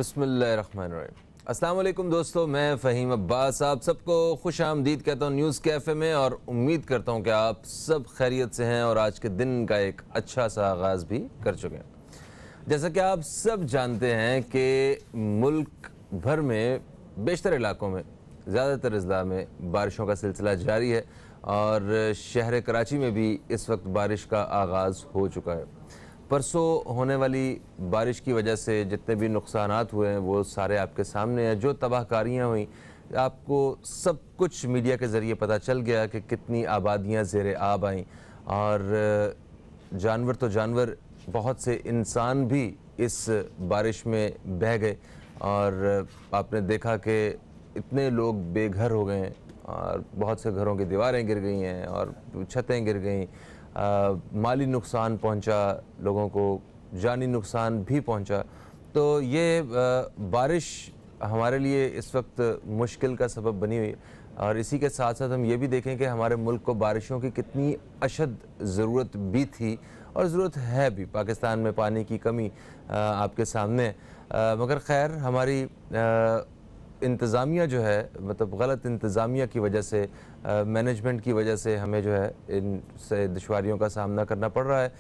बिस्मिल्लाहिर्रहमानिर्रहीम। अस्सलाम वालेकुम दोस्तों, मैं फ़हीम अब्बास आप सबको खुश आमदीद कहता हूँ न्यूज़ कैफ़े में, और उम्मीद करता हूँ कि आप सब खैरियत से हैं और आज के दिन का एक अच्छा सा आगाज़ भी कर चुके हैं। जैसा कि आप सब जानते हैं कि मुल्क भर में बेशतर इलाकों में, ज़्यादातर अज़ला में बारिशों का सिलसिला जारी है और शहर कराची में भी इस वक्त बारिश का आगाज़ हो चुका है। परसों होने वाली बारिश की वजह से जितने भी नुकसानात हुए हैं वो सारे आपके सामने हैं। जो तबाहकारियाँ हुई, आपको सब कुछ मीडिया के ज़रिए पता चल गया कि कितनी आबादियाँ ज़ेरे आब आईं, और जानवर तो जानवर, बहुत से इंसान भी इस बारिश में बह गए। और आपने देखा कि इतने लोग बेघर हो गए हैं और बहुत से घरों की दीवारें गिर गई हैं और छतें गिर गईं। माली नुकसान पहुंचा, लोगों को जानी नुकसान भी पहुंचा। तो ये बारिश हमारे लिए इस वक्त मुश्किल का सबब बनी हुई है। और इसी के साथ साथ हम ये भी देखें कि हमारे मुल्क को बारिशों की कितनी अशद ज़रूरत भी थी और ज़रूरत है भी। पाकिस्तान में पानी की कमी आपके सामने है, मगर खैर हमारी इंतज़ामिया जो है, मतलब गलत इंतज़ामिया की वजह से, मैनेजमेंट की वजह से हमें जो है इन से दुश्वारियों का सामना करना पड़ रहा है।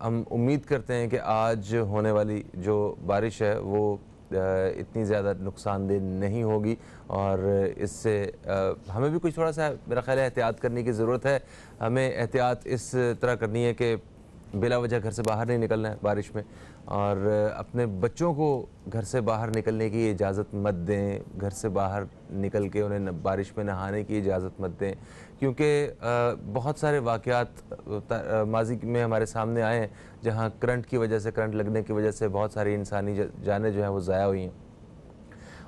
हम उम्मीद करते हैं कि आज होने वाली जो बारिश है वो इतनी ज़्यादा नुकसानदेह नहीं होगी, और इससे हमें भी कुछ थोड़ा सा मेरा ख़्याल है एहतियात करने की ज़रूरत है। हमें एहतियात इस तरह करनी है कि बिला वजह घर से बाहर नहीं निकलना है बारिश में, और अपने बच्चों को घर से बाहर निकलने की इजाज़त मत दें। घर से बाहर निकल के उन्हें बारिश में नहाने की इजाज़त मत दें, क्योंकि बहुत सारे वाक़यात माज़ी में हमारे सामने आए हैं जहाँ करंट की वजह से, करंट लगने की वजह से बहुत सारी इंसानी जानें जो हैं वो ज़ाया हुई हैं।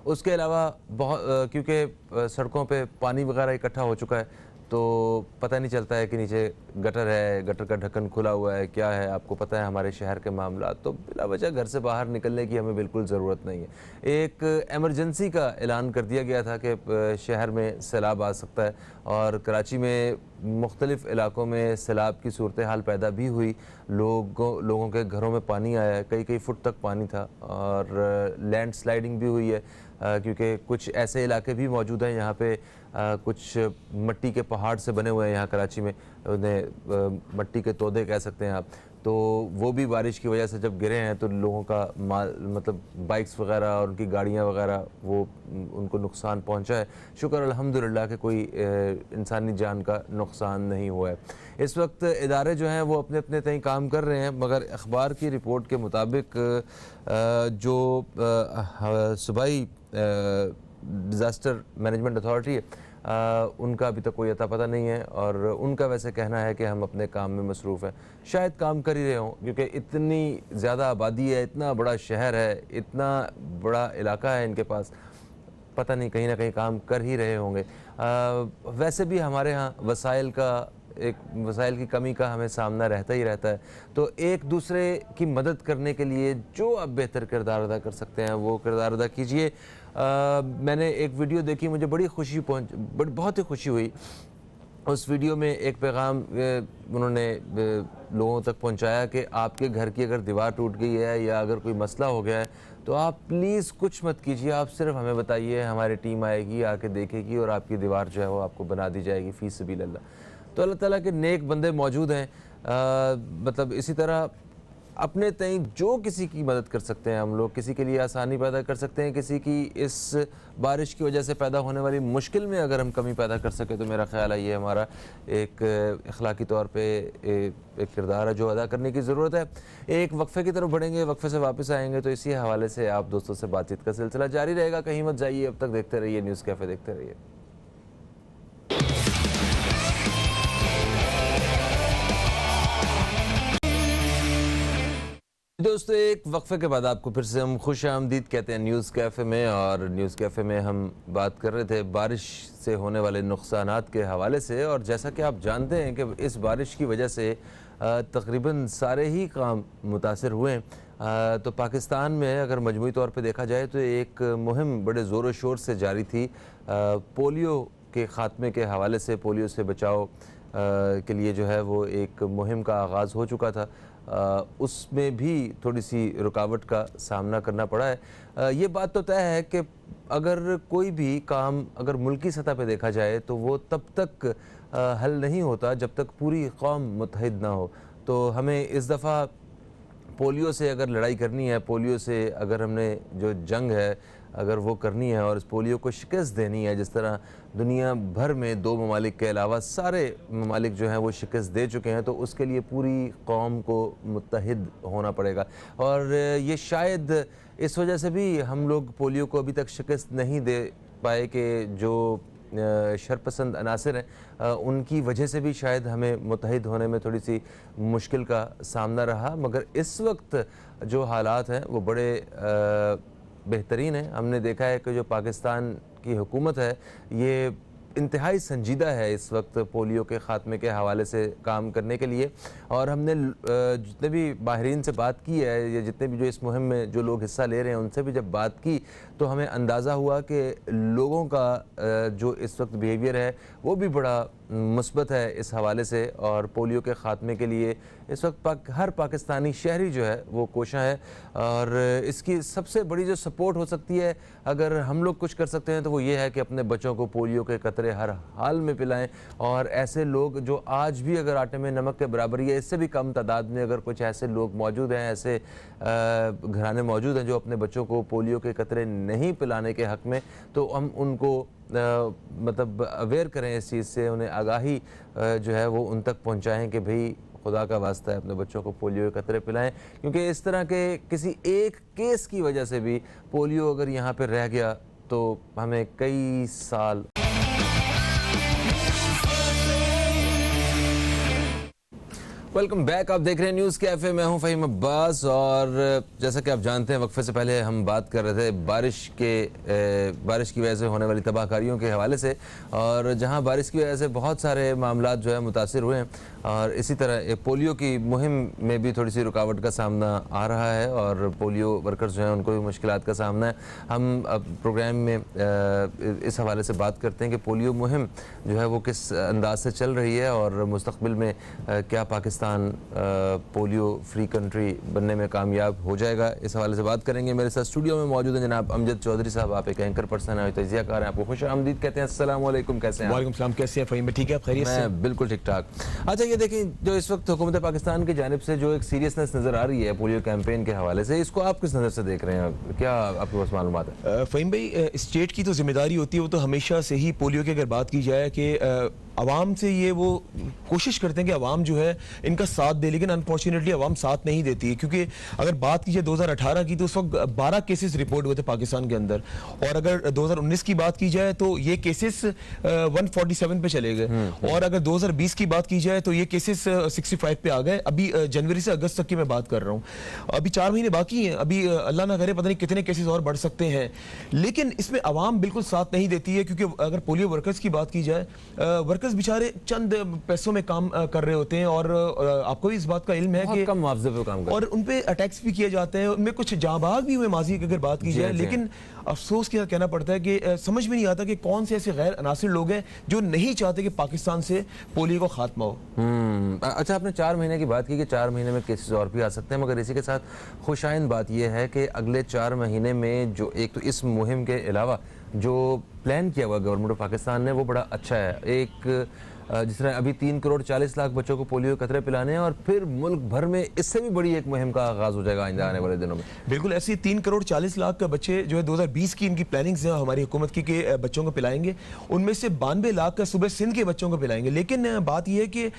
उसके अलावा बहुत क्योंकि सड़कों पे पानी वगैरह इकट्ठा हो चुका है, तो पता नहीं चलता है कि नीचे गटर है, गटर का ढक्कन खुला हुआ है, क्या है। आपको पता है हमारे शहर के मामला, तो बिला वजह घर से बाहर निकलने की हमें बिल्कुल ज़रूरत नहीं है। एक एमरजेंसी का ऐलान कर दिया गया था कि शहर में सैलाब आ सकता है, और कराची में मुख्तलिफ़ इलाकों में सैलाब की सूरत हाल पैदा भी हुई। लोगों के घरों में पानी आया है, कई फुट तक पानी था, और लैंड स्लाइडिंग भी हुई है, क्योंकि कुछ ऐसे इलाके भी मौजूद हैं यहाँ पे कुछ मिट्टी के पहाड़ से बने हुए हैं। यहाँ कराची में उन्हें मिट्टी के तोदे कह सकते हैं आप, तो वो भी बारिश की वजह से जब गिरे हैं तो लोगों का माल, मतलब बाइक्स वगैरह और उनकी गाड़ियाँ वगैरह, वो उनको नुकसान पहुँचा है। शुक्र अल्हम्दुलिल्लाह कि कोई इंसानी जान का नुकसान नहीं हुआ है। इस वक्त इदारे जो हैं वो अपने अपने तय काम कर रहे हैं, मगर अखबार की रिपोर्ट के मुताबिक जो सूबाई डिज़ास्टर मैनेजमेंट अथॉरिटी है, उनका अभी तक कोई अता पता नहीं है, और उनका वैसे कहना है कि हम अपने काम में मसरूफ़ हैं। शायद काम कर ही रहे हों, क्योंकि इतनी ज़्यादा आबादी है, इतना बड़ा शहर है, इतना बड़ा इलाका है इनके पास, पता नहीं कहीं ना कहीं काम कर ही रहे होंगे। वैसे भी हमारे यहाँ वसाइल की कमी का हमें सामना रहता ही रहता है, तो एक दूसरे की मदद करने के लिए जो आप बेहतर किरदार अदा कर सकते हैं वो किरदार अदा कीजिए। मैंने एक वीडियो देखी, मुझे बहुत ही खुशी हुई। उस वीडियो में एक पैगाम उन्होंने लोगों तक पहुंचाया कि आपके घर की अगर दीवार टूट गई है या अगर कोई मसला हो गया है तो आप प्लीज़ कुछ मत कीजिए, आप सिर्फ हमें बताइए, हमारी टीम आएगी, आके देखेगी और आपकी दीवार जो है वो आपको बना दी जाएगी फ़ी सबीलिल्लाह। तो अल्लाह ताला के नेक बंदे मौजूद हैं। मतलब इसी तरह अपने तय जो किसी की मदद कर सकते हैं हम लोग, किसी के लिए आसानी पैदा कर सकते हैं, किसी की इस बारिश की वजह से पैदा होने वाली मुश्किल में अगर हम कमी पैदा कर सकें, तो मेरा ख्याल है ये हमारा एक अखलाकी तौर पे एक किरदार है जो अदा करने की ज़रूरत है। एक वक्फ़े की तरफ बढ़ेंगे, वक्फ़े से वापस आएंगे तो इसी हवाले से आप दोस्तों से बातचीत का सिलसिला जारी रहेगा। कहीं मत जाइए, अब तक देखते रहिए न्यूज़ कैफ़े, देखते रहिए। दोस्तों, एक वक्फे के बाद आपको फिर से हम खुश आमदीद कहते हैं न्यूज़ कैफ़े में, और न्यूज़ कैफ़े में हम बात कर रहे थे बारिश से होने वाले नुकसानात के हवाले से। और जैसा कि आप जानते हैं कि इस बारिश की वजह से तकरीबन सारे ही काम मुतासर हुए हैं। तो पाकिस्तान में अगर मजमूई तौर पे देखा जाए तो एक मुहिम बड़े ज़ोर शोर से जारी थी। पोलियो के ख़ात्मे के हवाले से, पोलियो से बचाव के लिए जो है वो एक मुहिम का आगाज़ हो चुका था। उसमें भी थोड़ी सी रुकावट का सामना करना पड़ा है। ये बात तो तय है कि अगर कोई भी काम अगर मुल्की सतह पे देखा जाए तो वो तब तक हल नहीं होता जब तक पूरी कौम मुत्तहिद ना हो। तो हमें इस दफ़ा पोलियो से अगर लड़ाई करनी है, पोलियो से अगर हमने जो जंग है अगर वो करनी है और इस पोलियो को शिकस्त देनी है, जिस तरह दुनिया भर में 2 ममालिक के अलावा सारे ममालिक जो हैं वो शिकस्त दे चुके हैं, तो उसके लिए पूरी कौम को मुत्तहिद होना पड़ेगा। और ये शायद इस वजह से भी हम लोग पोलियो को अभी तक शिकस्त नहीं दे पाए कि जो शरपसंद अनासिर हैं उनकी वजह से भी शायद हमें मुत्तहिद होने में थोड़ी सी मुश्किल का सामना रहा। मगर इस वक्त जो हालात हैं वो बड़े बेहतरीन है। हमने देखा है कि जो पाकिस्तान की हुकूमत है ये इंतहाई संजीदा है इस वक्त पोलियो के ख़ात्मे के हवाले से काम करने के लिए। और हमने जितने भी माहिरीन से बात की है या जितने भी जो इस मुहिम में जो लोग हिस्सा ले रहे हैं उनसे भी जब बात की तो हमें अंदाज़ा हुआ कि लोगों का जो इस वक्त बिहेवियर है वो भी बड़ा मुस्बत है इस हवाले से। और पोलियो के ख़ात्मे के लिए इस वक्त हर पाकिस्तानी शहरी जो है वो कोशा है। और इसकी सबसे बड़ी जो सपोर्ट हो सकती है अगर हम लोग कुछ कर सकते हैं तो वो ये है कि अपने बच्चों को पोलियो के कतरे हर हाल में पिलाएं। और ऐसे लोग जो आज भी अगर आटे में नमक के बराबर या इससे भी कम तादाद में अगर कुछ ऐसे लोग मौजूद हैं, ऐसे घराने मौजूद हैं जो अपने बच्चों को पोलियो के कतरे नहीं पिलाने के हक़ में, तो हम उनको मतलब अवेयर करें इस चीज़ से, उन्हें आगाही जो है वो उन तक पहुँचाएँ कि भाई खुदा का वास्ता है अपने बच्चों को पोलियो के कतरे पिलाएं। क्योंकि इस तरह के किसी एक केस की वजह से भी पोलियो अगर यहाँ पर रह गया तो हमें कई साल वेलकम बैक। आप देख रहे हैं न्यूज़ कैफ़े, मैं हूं फ़हीम अब्बास। और जैसा कि आप जानते हैं वक्फे से पहले हम बात कर रहे थे बारिश की वजह से होने वाली तबाहकारियों के हवाले से, और जहां बारिश की वजह से बहुत सारे मामलात जो है मुतासिर हुए हैं। और इसी तरह पोलियो की मुहिम में भी थोड़ी सी रुकावट का सामना आ रहा है और पोलियो वर्कर्स जो हैं उनको भी मुश्किलात का सामना है। हम प्रोग्राम में इस हवाले से बात करते हैं कि पोलियो मुहिम जो है वो किस अंदाज से चल रही है और मुस्तक़बिल में क्या पाकिस्तान पोलियो फ्री कंट्री बनने में कामयाब हो जाएगा। इस हवाले से बात करेंगे। मेरे साथ स्टूडियो में मौजूद हैं जनाब अमजद चौधरी साहब। आप एक एंकर पर्सन हैं, तजियाकार हैं, आपको खुश आमदीद कहते हैं। अस्सलाम वालेकुम, कैसे हैं? वालेकुम सलाम, कैसे हैं फ़हीम? ठीक है, खैरियत से? मैं बिल्कुल ठीक ठाक। अच्छा, ये देखें जो इस वक्त हुकूमत पाकिस्तान की जानिब से जो एक सीरियसनेस नज़र आ रही है पोलियो कैंपेन के हवाले से, इसको आप किस नज़र से देख रहे हैं? क्या आपके पास मालूमात है? फ़हीम भाई, स्टेट की तो जिम्मेदारी होती है, वो तो हमेशा से ही पोलियो की अगर बात की जाए कि अवाम से ये वो कोशिश करते हैं कि अवाम जो है इनका साथ दे, लेकिन अनफॉर्चुनेटली अवाम साथ नहीं देती है। क्योंकि अगर बात कीजिए 2018 की तो उस वक्त 12 केसेस रिपोर्ट हुए थे पाकिस्तान के अंदर, और अगर 2019 की बात की जाए तो ये केसेस 147 पे चले गए, और अगर 2020 की बात की जाए तो ये केसेस 65 पे आ गए। अभी जनवरी से अगस्त तक की मैं बात कर रहा हूँ, अभी 4 महीने बाकी हैं। अभी अल्लाह ना करे पता नहीं कितने केसेस और बढ़ सकते हैं, लेकिन इसमें अवाम बिल्कुल साथ नहीं देती है। क्योंकि अगर पोलियो वर्कर्स की बात की जाए, वर्कर्स बेचारे चंद पैसों में काम कर रहे होते हैं, और आपको भी इस बात का इल्म है कि कम मुआवजे पे काम और उन पे अटैक्स भी किए जाते हैं, उनमें कुछ जांबाज भी हुए माजी की अगर बात की जाए। लेकिन अफसोस के साथ कहना पड़ता है कि समझ में नहीं आता कि कौन से ऐसे गैर अनासिर लोग हैं जो नहीं चाहते कि पाकिस्तान से पोलियो को खात्मा हो। अच्छा, आपने 4 महीने की बात की कि 4 महीने में केसेस और भी आ सकते हैं, मगर इसी के साथ खुशाइन बात यह है कि अगले 4 महीने में जो एक तो इस मुहिम के अलावा जो प्लान किया हुआ गवर्नमेंट ऑफ पाकिस्तान ने वो बड़ा अच्छा है। एक जिस तरह अभी 3 करोड़ 40 लाख बच्चों को पोलियो कतरे पिलाने हैं, और फिर मुल्क भर में इससे भी बड़ी एक मुहिम का आगाज हो जाएगा आइंदा आने वाले दिनों में। बिल्कुल ऐसे 3 करोड़ 40 लाख का बच्चे जो है 2020 की इनकी प्लानिंग्स है हमारी हुकूमत की कि बच्चों को पिलाएंगे, उनमें से 92 लाख का सुबह सिंध के बच्चों को पिलाएंगे। लेकिन बात यह है कि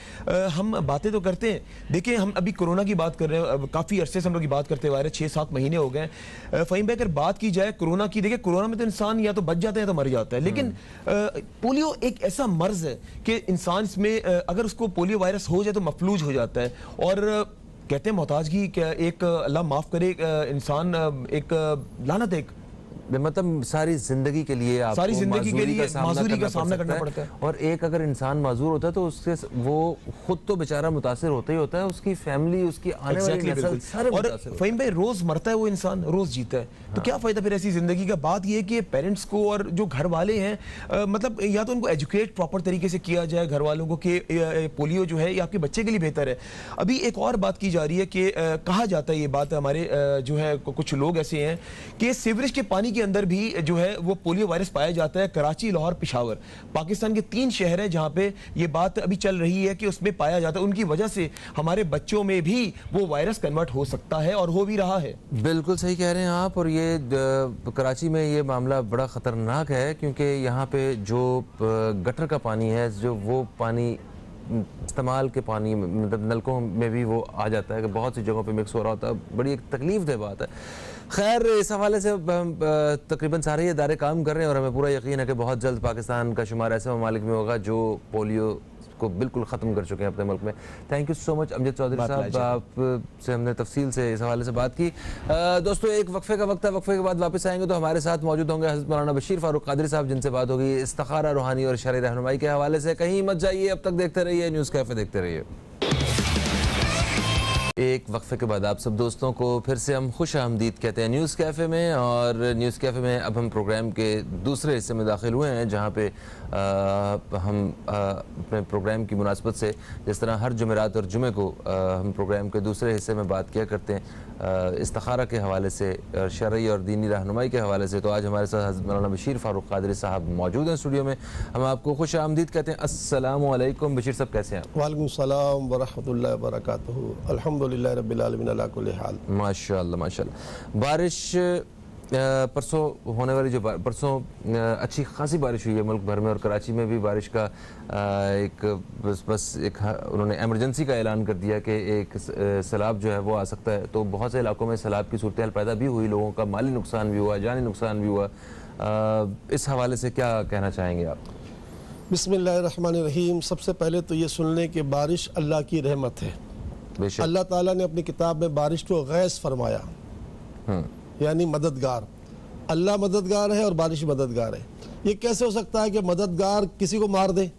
हम बातें तो करते हैं, देखिए हम अभी कोरोना की बात कर रहे हैं, काफ़ी अरसे से हम लोग की बात करते हुए आ रहे हैं, 6-7 महीने हो गए। फ़हीम भाई, अगर बात की जाए कोरोना की, देखिए कोरोना में तो इंसान या तो बच जाता है या तो मर जाता है, लेकिन पोलियो एक ऐसा मर्ज है कि इंसान इसमें अगर उसको पोलियो वायरस हो जाए तो मफलूज हो जाता है। और कहते हैं मोहताजगी एक अल्लाह माफ़ करे इंसान एक लानत एक मतलब सारी जिंदगी के लिए आपको सारी जिंदगी के लिए माजूरी का सामना करना पड़ पड़ता है। और एक अगर इंसान माजूर होता है तो उससे वो खुद तो बेचारा मुतासिर होता ही होता है, उसकी फैमिली, उसकी आने वाली नस्ल सारे और मुतासिर होते फहीम भाई रोज मरता है वो इंसान, रोज जीता है, तो क्या फायदा फिर ऐसी जिंदगी का। बात ये है कि पेरेंट्स को और जो घर वाले हैं मतलब या तो उनको एजुकेट प्रॉपर तरीके से किया जाए घर वालों को कि पोलियो जो है ये आपके बच्चे के लिए बेहतर है। अभी एक और बात की जा रही है कि कहा जाता है, ये बात हमारे जो है कुछ लोग ऐसे हैं कि सीवरेज के पानी के अंदर भी जो है वो पोलियो वायरस पाया जाता है। कराची, लाहौर, पेशावर, पाकिस्तान के 3 शहर हैं जहां पे ये बात अभी चल रही है कि उसमें पाया जाता है। उनकी वजह से हमारे बच्चों में भी वो वायरस कन्वर्ट हो सकता है और हो भी रहा है। बिल्कुल सही कह रहे हैं आप। और ये कराची में ये मामला बड़ा ख़तरनाक है क्योंकि यहाँ पे जो गटर का पानी है, जो वो पानी इस्तेमाल के पानी में मतलब नलकों में भी वो आ जाता है कि बहुत सी जगहों पे मिक्स हो रहा होता है। बड़ी एक तकलीफ बात है। खैर, इस हवाले से हम तकरीबन सारे ये इदारे काम कर रहे हैं और हमें पूरा यकीन है कि बहुत जल्द पाकिस्तान का शुमार ऐसे ममालिक में होगा जो पोलियो को बिल्कुल ख़त्म कर चुके हैं अपने मुल्क में। Thank you so much Amjad Chaudhary साहब, आपसे हमने तफसील से इस हवाले से बात की। दोस्तों, एक वक्फे का वक्त है, वक्फे के बाद वापस आएंगे तो हमारे साथ मौजूद होंगे हज़रत मौलाना बशीर फ़ारूक क़ादरी साहब, जिनसे बात होगी इस्तिखारा, रूहानी और शरई रहनुमाई के हवाले से। कहीं मत जाइए, अब तक देखते रहिए न्यूज़ कैफ़े, देखते रहिए। एक वक्फे के बाद आप सब दोस्तों को फिर से हम खुश आमदीद कहते हैं न्यूज़ कैफ़े में। और न्यूज़ कैफ़े में अब हम प्रोग्राम के दूसरे हिस्से में दाखिल हुए हैं, जहाँ पे हम अपने प्रोग्राम की मुनासबत से जिस तरह हर जुमेरात और जुमे को हम प्रोग्राम के दूसरे हिस्से में बात किया करते हैं इस्तिखारा के हवाले से, शरई और दीनी रहनुमाई के हवाले से, तो आज हमारे साथ हज़रत मौलाना बशीर फ़ारूक क़ादरी साहब मौजूद हैं स्टूडियो में। हम आपको खुश आमदीद कहते हैं। अस्सलामु अलैकुम बशीर साहब, कैसे हैं आप? वालेकुम सलाम व रहमतुल्लाहि व बरकातुहू। अल्हम्दुलिल्लाह रब्बिल आलमीन अला कुल्ली हाल। माशाअल्लाह माशाअल्लाह। बारिश परसों होने वाली जो परसों अच्छी खासी बारिश हुई है मुल्क भर में, और कराची में भी बारिश का एक एक उन्होंने एमरजेंसी का ऐलान कर दिया कि एक सैलाब जो है वो आ सकता है। तो बहुत से इलाकों में सैलाब की सूरत हाल पैदा भी हुई, लोगों का माली नुकसान भी हुआ, जानी नुकसान भी हुआ। इस हवाले से क्या कहना चाहेंगे आप? बिस्मिल्लाहिर्रहमानिर्रहीम। सबसे पहले तो ये सुन लें कि बारिश अल्लाह की रहमत है। अल्लाह ताला ने अपनी किताब में बारिश को गैस फरमाया, यानी मददगार। अल्लाह मददगार है और बारिश मददगार है। ये कैसे हो सकता है कि मददगार किसी को मार दे?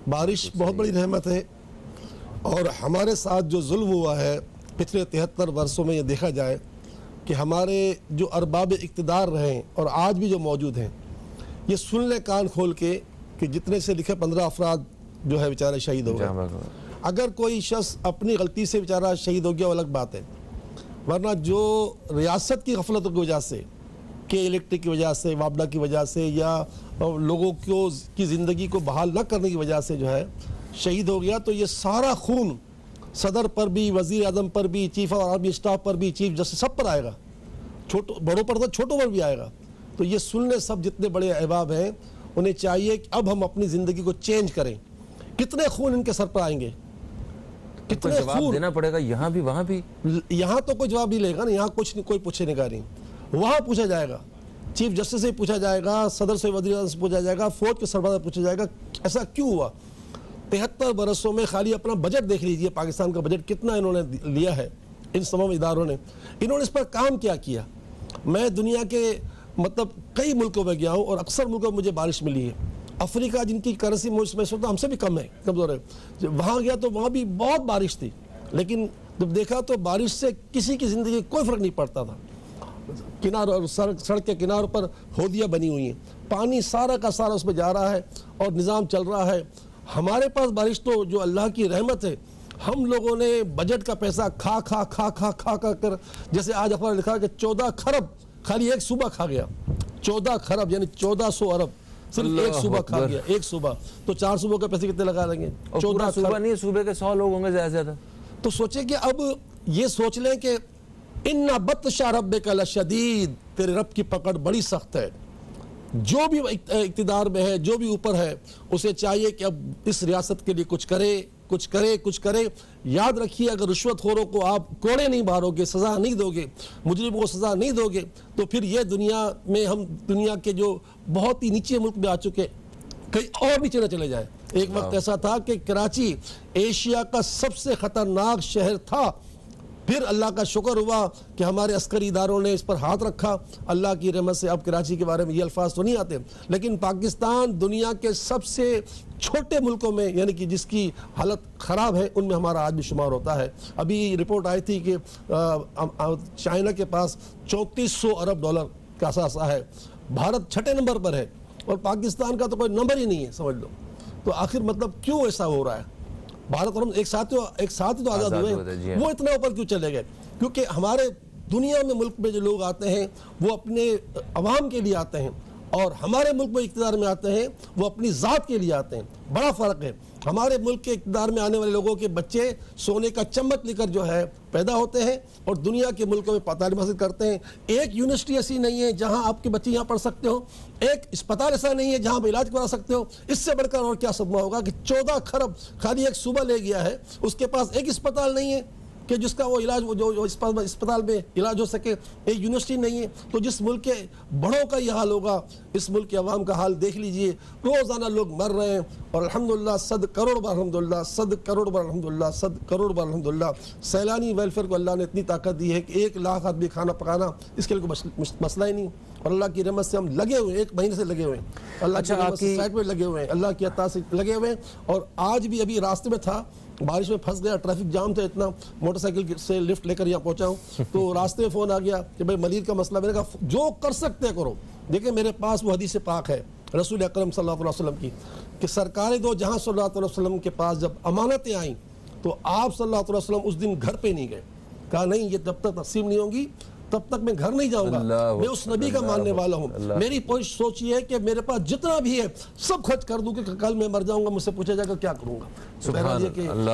बारिश बहुत बड़ी रहमत है। और हमारे साथ जो जुल्म हुआ है पिछले 73 वर्षों में, ये देखा जाए कि हमारे जो अरबाब इक़्तिदार रहे और आज भी जो मौजूद हैं, ये सुन ले कान खोल के कि जितने से लिखे 15 अफराद जो है बेचारे शहीद हो गए। अगर कोई शख्स अपनी गलती से बेचारा शहीद हो गया वो अलग बात है, वरना जो रियासत की गफलतों की वजह से, के इलेक्ट्रिक की वजह से, वाबला की वजह से, या लोगों की ज़िंदगी को बहाल न करने की वजह से जो है शहीद हो गया, तो ये सारा खून सदर पर भी, वज़ीर आज़म पर भी, चीफ ऑफ आर्मी स्टाफ पर भी, चीफ जस्टिस, सब पर आएगा। बड़ों पर तो छोटों पर भी आएगा। तो ये सुन ले सब जितने बड़े अहबाब हैं, उन्हें चाहिए कि अब हम अपनी ज़िंदगी को चेंज करें। कितने खून इनके सर पर आएंगे, कितने जवाब देना पड़ेगा, यहाँ भी वहाँ भी। यहाँ तो कोई जवाब नहीं लेगा ना, यहाँ कुछ नहीं, कोई पूछे नहीं। वहाँ पूछा जाएगा, चीफ जस्टिस से पूछा जाएगा, सदर से, वज़ीर आज़म से पूछा जाएगा, फौज के सरबराह से पूछा जाएगा ऐसा क्यों हुआ। 73 बरसों में खाली अपना बजट देख लीजिए, पाकिस्तान का बजट कितना इन्होंने लिया है, इन तमाम इदारों ने, इन्होंने इस पर काम क्या किया। मैं दुनिया के मतलब कई मुल्कों में गया हूँ और अक्सर मुल्कों में मुझे बारिश मिली है। अफ्रीका जिनकी करेंसी में सोचता हमसे भी कम है, कमज़ोर है, वहाँ गया तो वहाँ भी बहुत बारिश थी, लेकिन जब देखा तो बारिश से किसी की ज़िंदगी कोई फ़र्क नहीं पड़ता था। किनारों और सड़क के किनारों पर होदियाँ बनी हुई हैं, पानी सारा का सारा उसमें जा रहा है और निज़ाम चल रहा है। हमारे पास बारिश तो जो अल्लाह की रहमत है, हम लोगों ने बजट का पैसा खा कर, जैसे आज अखबार लिखा कि 14 खरब खाली एक सूबा खा गया। 14 खरब यानी 1400 अरब सिर्फ एक सूबा खा गया, एक सूबा। तो 4 सूबों के पैसे कितने लगा लेंगे? 14 सूबा नहीं, सूबे के 100 लोग होंगे ज्यादा से ज्यादा। तो सोचे कि अब ये सोच लें कि इन्ना बत्शा रब्बिका लशदीद, तेरे रब की पकड़ बड़ी सख्त है। जो भी इक्तिदार में है, जो भी ऊपर है, उसे चाहिए कि अब इस रियासत के लिए कुछ करे। याद रखिए, अगर रिश्वतखोरों को आप कोड़े नहीं मारोगे, सज़ा नहीं दोगे, मुजरिमों को सज़ा नहीं दोगे, तो फिर ये दुनिया में हम दुनिया के जो बहुत ही नीचे मुल्क में आ चुके, कहीं और नीचे न चले जाए। एक वक्त ऐसा था कि कराची एशिया का सबसे ख़तरनाक शहर था फिर अल्लाह का शुक्र हुआ कि हमारे अस्करी इदारों ने इस पर हाथ रखा। अल्लाह की रहमत से अब कराची के बारे में ये अल्फाज तो नहीं आते, लेकिन पाकिस्तान दुनिया के सबसे छोटे मुल्कों में, यानी कि जिसकी हालत ख़राब है, उनमें हमारा आज भी शुमार होता है। अभी रिपोर्ट आई थी कि चाइना के पास 3400 अरब डॉलर का असासा है, भारत 6ठे नंबर पर है और पाकिस्तान का तो कोई नंबर ही नहीं है, समझ लो। तो आखिर मतलब क्यों ऐसा हो रहा है? भारत और हम एक साथ ही तो आज़ाद हुए, वो इतना ऊपर क्यों चले गए? क्योंकि हमारे दुनिया में मुल्क में जो लोग आते हैं वो अपने अवाम के लिए आते हैं, और हमारे मुल्क में इक़्तिदार में आते हैं वो अपनी ज़ात के लिए आते हैं। बड़ा फ़र्क है। हमारे मुल्क के इक़्तिदार में आने वाले लोगों के बच्चे सोने का चम्मच लेकर जो है पैदा होते हैं और दुनिया के मुल्कों में तालीम हासिल करते हैं। एक यूनिवर्सिटी ऐसी नहीं है जहां आपके बच्चे यहाँ पढ़ सकते हो, एक अस्पताल ऐसा नहीं है जहां आप इलाज करा सकते हो। इससे बढ़कर और क्या सदमा होगा कि 14 खरब खाली एक सूबा ले गया है, उसके पास एक अस्पताल नहीं है कि जिसका वो इलाज जो अस्पताल में इलाज हो सके, एक यूनिवर्सिटी नहीं है। तो जिस मुल्क के बड़ों का यह हाल होगा, इस मुल्क के अवाम का हाल देख लीजिए। रोज़ाना लोग मर रहे हैं और अल्हम्दुलिल्लाह, 100 करोड़ बार अल्हम्दुलिल्लाह, 100 करोड़ बार अल्हम्दुलिल्लाह, 100 करोड़ बार अल्हम्दुलिल्लाह। सैलानी वेलफेयर को अल्लाह ने इतनी ताकत दी है कि 1 लाख आदमी खाना पकाना इसके लिए कोई मसला ही नहीं। और अल्लाह की रहमत से हम लगे हुए, 1 महीने से लगे हुए हैं, अल्लाह की रहमत से साइड में लगे हुए हैं, अल्लाह की अता से लगे हुए हैं। और आज भी अभी रास्ते में था, बारिश में फंस गया, ट्रैफिक जाम था इतना, मोटरसाइकिल से लिफ्ट लेकर यहाँ पहुंचा हूँ तो रास्ते में फ़ोन आ गया कि भाई मलीर का मसला। मैंने कहा जो कर सकते हैं करो। देखिए मेरे पास वो हदीस पाक है रसूल अकरम सल्लल्लाहु अलैहि वसल्लम की कि सरकार दो जहाँ सल्लल्लाहु अलैहि वसल्लम के पास जब अमानतें आईं तो आप सल्लल्लाहु अलैहि वसल्लम उस दिन घर पे नहीं गए। कहा नहीं, ये जब तक तकसीम नहीं होंगी तब तक मैं घर नहीं जाऊंगा, मैं उस नबी का मानने वाला हूँ। मेरी सोच ये है कि मेरे पास जितना भी है सब खर्च कर दूं कि कल मैं मर जाऊंगा, मुझसे पूछा जाएगा क्या करूंगा।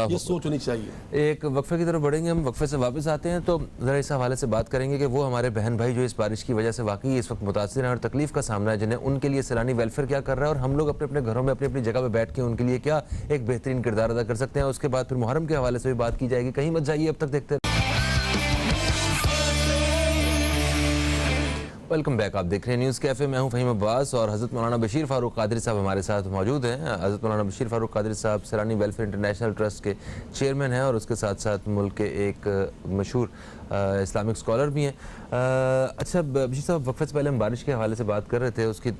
ये सोच होनी चाहिए। एक वक्फे की तरफ बढ़ेंगे, हम वक्फे से वापस आते हैं तो जरा इस हवाले से बात करेंगे कि वो हमारे बहन भाई जो इस बारिश की वजह से वाकई इस वक्त मुतासिर हैं और तकलीफ का सामना है जिन्हें, उनके लिए सैलानी वेलफेयर क्या कर रहा है और हम लोग अपने अपने घरों में अपनी अपनी जगह पर बैठ के उनके लिए क्या एक बेहतरीन किरदार अदा कर सकते हैं। उसके बाद फिर मुहर्रम के हवाले से भी बात की जाएगी। कहीं मत जाइए, अब तक देखते। वेलकम बैक, आप देख रहे हैं न्यूज़ कैफ़े। मैं हूं फ़हीम अब्बास और हज़रत मौलाना बशीर फ़ारूक क़ादरी साहब हमारे साथ मौजूद हैं। हज़रत मौलाना बशीर फ़ारूक क़ादरी साहब सैलानी वेलफेयर इंटरनेशनल ट्रस्ट के चेयरमैन हैं और उसके साथ साथ मुल्क के एक मशहूर इस्लामिक स्कॉलर भी हैं। अच्छा बशीर साहब, वक्फे से पहले हम बारिश के हवाले से बात कर रहे थे, उसकी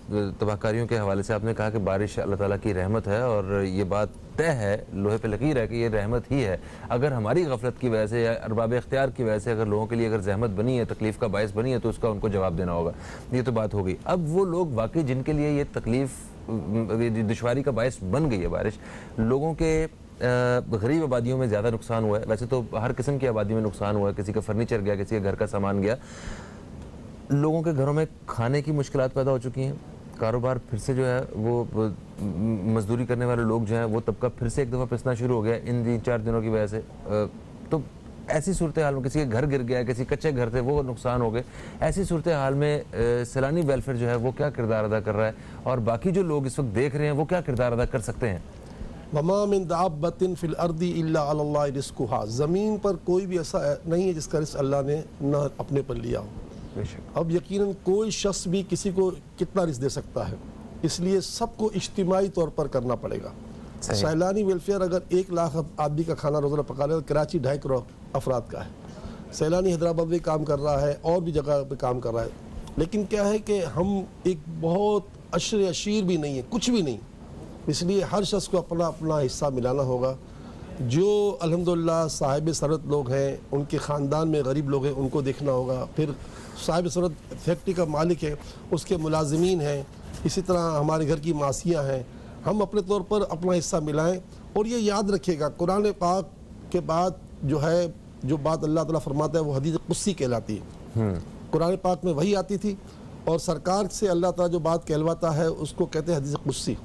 तबाहकारियों के हवाले से आपने कहा कि बारिश अल्लाह ताला की रहमत है और ये बात तय है, लोहे पे लकीर है कि ये रहमत ही है। अगर हमारी गफलत की वजह से या अरबाब इख्तियार की वजह से अगर लोगों के लिए अगर जहमत बनी है, तकलीफ़ का बायस बनी है, तो उसका उनको जवाब देना होगा। ये तो बात हो गई। अब वो लोग वाकई जिनके लिए ये तकलीफ़ दुश्वारी का बायस बन गई है बारिश, लोगों के गरीब आबादियों में ज़्यादा नुकसान हुआ है। वैसे तो हर किस्म की आबादी में नुकसान हुआ है, किसी का फर्नीचर गया, किसी के घर का सामान गया, लोगों के घरों में खाने की मुश्किलात पैदा हो चुकी हैं, कारोबार फिर से जो है वो मजदूरी करने वाले लोग जो हैं वो तबका फिर से एक दफ़ा पिसना शुरू हो गया इन 3-4 दिनों की वजह से। तो ऐसी सूरत हाल में किसी के घर गिर गया, किसी कच्चे घर थे वो नुकसान हो गए, ऐसी सूरत हाल में सैलानी वेलफेयर जो है वो क्या किरदार अदा कर रहा है और बाकी जो लोग इस वक्त देख रहे हैं वो क्या किरदार अदा कर सकते हैं? वमा मिन दाब्बतिन फिल अर्दी इल्ला अल्लाह रिज़्कुहा, ज़मीन पर कोई भी ऐसा नहीं है जिसका रिज़्क़ अल्लाह ने न अपने पर लिया हो। अब यकीनन कोई शख्स भी किसी को कितना रिस्क दे सकता है, इसलिए सबको इज्तिमाई तौर पर करना पड़ेगा। सैलानी वेलफेयर अगर 1 लाख आदमी का खाना रोज़ाना पका ले, कराची 2.5 करोड़ अफराद का है। सैलानी हैदराबाद में काम कर रहा है और भी जगह पे काम कर रहा है, लेकिन क्या है कि हम एक बहुत अशर अशीर भी नहीं है, कुछ भी नहीं, इसलिए हर शख्स को अपना अपना हिस्सा मिलाना होगा। जो अल्हम्दुलिल्लाह साहिब सरहद लोग हैं, उनके ख़ानदान में गरीब लोग हैं, उनको देखना होगा। फिर साहिब सरहद फैक्ट्री का मालिक है, उसके मुलाजिमीन हैं, इसी तरह हमारे घर की मासियाँ हैं, हम अपने तौर पर अपना हिस्सा मिलाएं। और ये याद रखिएगा, कुरान पाक के बाद जो है जो बात अल्लाह ताला फरमाता है वो हदीस कुस्सी कहलाती है। कुरान पाक में वही आती थी और सरकार से अल्लाह ताला जो बात कहलवाता है उसको कहते हैं हदीस कुस्सी।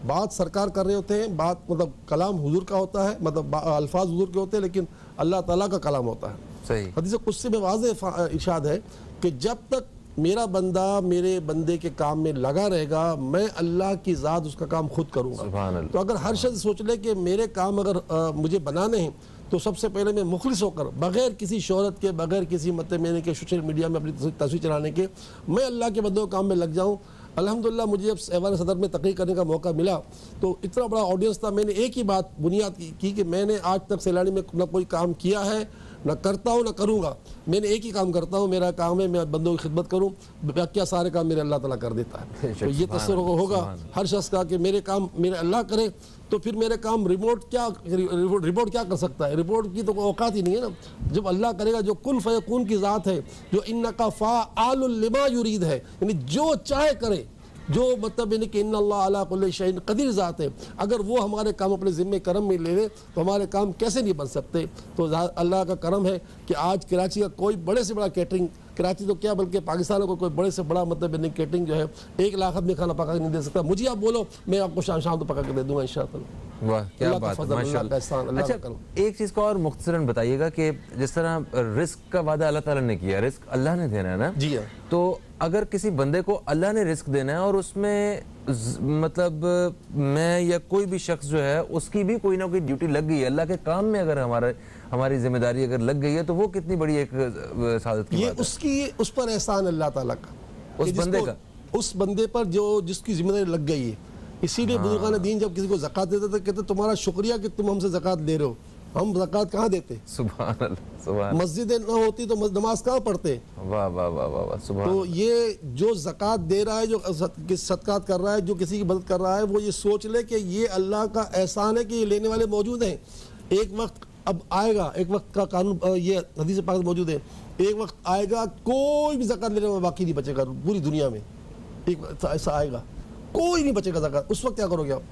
बात सरकार कर रहे होते हैं, बात मतलब कलाम हुजूर का होता है, मतलब अल्फाज हुजूर के होते हैं, लेकिन अल्लाह ताला का कलाम होता है। सही हदीस कुस्सी में वाज़ेह इरशाद है कि जब तक मेरा बंदा मेरे बंदे के काम में लगा रहेगा, मैं अल्लाह की ज़ात उसका काम खुद करूँगा। तो अगर हर शख्स सोच ले कि मेरे काम अगर मुझे बनाने हैं तो सबसे पहले मैं मुखलिस होकर बग़ैर किसी शोहरत के, बग़ैर किसी मत मेरे के सोशल मीडिया में अपनी तस्वीर चलाने के मैं अल्लाह के बंदों के काम में लग जाऊँ। अल्हम्दुलिल्लाह मुझे जब ऐवान सदर में तकरीर करने का मौका मिला तो इतना बड़ा ऑडियंस था, मैंने एक ही बात बुनियाद की कि मैंने आज तक सैलानी में ना कोई काम किया है, ना करता हूँ ना करूँगा। मैंने एक ही काम करता हूँ, मेरा काम है मैं बंदों की खिदमत करूँ, बाकी सारे काम मेरे अल्लाह ताला कर देता है। तो ये तस्वीर होगा हर शख्स का कि मेरे काम मेरे अल्लाह करे, तो फिर मेरे काम रिमोट क्या कर सकता है? रिपोर्ट की तो कोई औकात ही नहीं है ना। जब अल्लाह करेगा, जो कुल फयकून की ज़ात है, जो इन्नका फ़ाअलुल लिमा युरीद है, यानी जो चाहे करे, जो मतलब यानी कि इन्नल्लाह अला कुल्लि शैइन क़दीर ज़ात है, अगर वो हमारे काम अपने ज़िम्मे करम में ले ले तो हमारे काम कैसे नहीं बन सकते। तो अल्लाह का करम है कि आज कराची का कोई बड़े से बड़ा कैटरिंग, कराची तो क्या बल्कि पाकिस्तान को कोई बड़े से बड़ा मतलब यानी कैटरिंग जो है 1 लाख आदमी खाना पका के नहीं दे सकता। मुझे आप बोलो, मैं आपको शाम तो पका के दे दूंगा इंशाअल्लाह। वाह क्या बात है, माशाअल्लाह। अच्छा, एक चीज़ का और मुख्तसरन बताइएगा कि जिस तरह रिस्क का वादा अल्लाह ताला ने किया, रिस्क अल्लाह ने देना है ना जी हाँ। तो अगर किसी बंदे को अल्लाह ने रिस्क देना है और उसमें मतलब मैं या कोई भी शख्स जो है उसकी भी कोई ना कोई ड्यूटी लग गई है अल्लाह के काम में, अगर हमारी जिम्मेदारी अगर लग गई है तो वो कितनी बड़ी एक सादत की बात है। उसकी उस पर एहसान अल्लाह ताला का, उस बंदे का, उस बंदे पर जो जिसकी जिम्मेदारी लग गई है। इसीलिए बुजुर्गान दीन जब किसी को ज़कात देते थे कहते तुम्हारा शुक्रिया कि तुम हमसे ज़कात ले रहे हो, हम ज़कात कहाँ देते? सुभान अल्लाह, सुभान। मस्जिदें ना होती तो नमाज कहाँ पढ़ते? वाह वाह वाह वाह, सुभान। तो ये जो ज़कात दे रहा है, जो सदकात कर रहा है, जो किसी की मदद कर रहा है, वो ये सोच ले कि ये अल्लाह का एहसान है कि ये लेने वाले मौजूद हैं। एक वक्त अब आएगा, एक वक्त का कानून ये हदीस पाक मौजूद है, एक वक्त आएगा कोई भी ज़कात लेने में बाकी नहीं बचेगा पूरी दुनिया में। एक वक्त ऐसा आएगा कोई नहीं बचेगा ज़कात, उस वक्त क्या करोगे आप?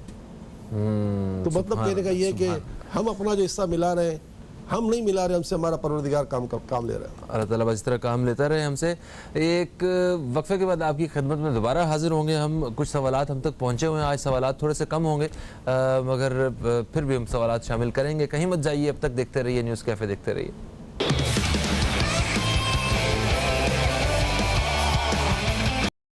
तो मतलब कहने का ये कि हम अपना जो हिस्सा मिला रहे हैं, हम नहीं मिला रहे, हमसे हमारा परवरदिगार काम ले रहा है। अल्लाह ताला बस इस तरह काम लेता रहे हमसे। एक वक्फे के बाद आपकी खिदमत में दोबारा हाजिर होंगे हम। कुछ सवालात हम तक पहुँचे हुए हैं, आज सवालात थोड़े से कम होंगे मगर फिर भी हम सवालात शामिल करेंगे। कहीं मत जाइए, अब तक देखते रहिए न्यूज़ कैफ़े, देखते रहिए।